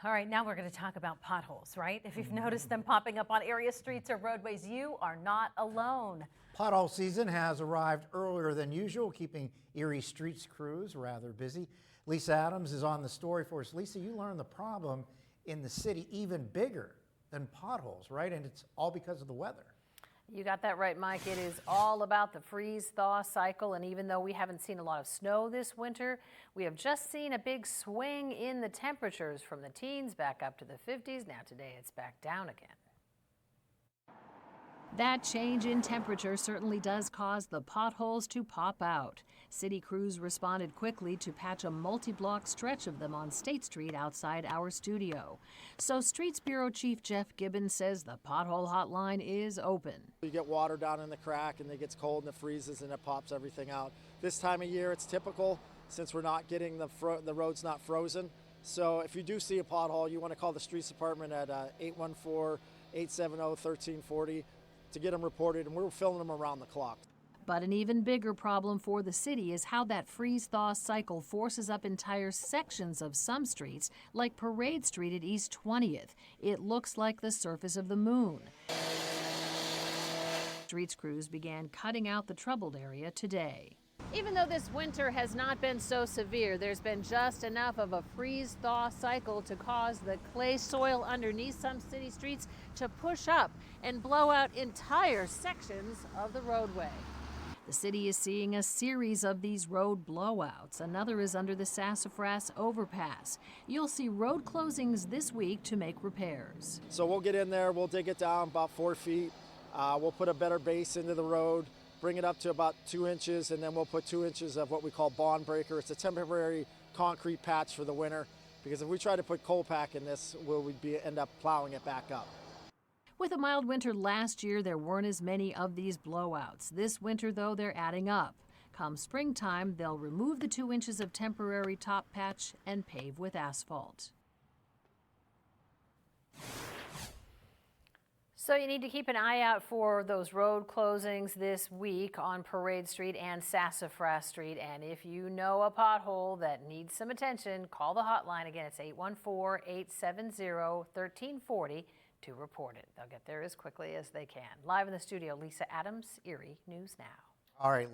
All right, now we're going to talk about potholes, right? If you've noticed them popping up on area streets or roadways, you are not alone. Pothole season has arrived earlier than usual, keeping Erie streets crews rather busy. Lisa Adams is on the story for us. Lisa, you learned the problem in the city even bigger than potholes, right? And it's all because of the weather. You got that right, Mike. It is all about the freeze-thaw cycle, and even though we haven't seen a lot of snow this winter, we have just seen a big swing in the temperatures from the teens back up to the 50s. Now today it's back down again. That change in temperature certainly does cause the potholes to pop out. City crews responded quickly to patch a multi-block stretch of them on State Street outside our studio. So Streets Bureau Chief Jeff Gibbons says the pothole hotline is open. You get water down in the crack and it gets cold and it freezes and it pops everything out. This time of year it's typical since we're not getting the road's not frozen. So if you do see a pothole, you want to call the Streets Department at 814-870-1340 to get them reported, and we're filling them around the clock. But an even bigger problem for the city is how that freeze-thaw cycle forces up entire sections of some streets, like Parade Street at East 20th. It looks like the surface of the moon. Streets crews began cutting out the troubled area today. Even though this winter has not been so severe, there's been just enough of a freeze-thaw cycle to cause the clay soil underneath some city streets to push up and blow out entire sections of the roadway. The city is seeing a series of these road blowouts. Another is under the Sassafras overpass. You'll see road closings this week to make repairs. So we'll get in there, we'll dig it down about 4 feet. We'll put a better base into the road, bring it up to about 2 inches, and then we'll put 2 inches of what we call bond breaker. It's a temporary concrete patch for the winter, because if we try to put coal pack in this, end up plowing it back up. With a mild winter last year, there weren't as many of these blowouts. This winter, though, they're adding up. Come springtime, they'll remove the 2 inches of temporary top patch and pave with asphalt. So you need to keep an eye out for those road closings this week on Parade Street and Sassafras Street. And if you know a pothole that needs some attention, call the hotline. Again, it's 814-870-1340 to report it. They'll get there as quickly as they can. Live in the studio, Lisa Adams, Erie News Now. All right.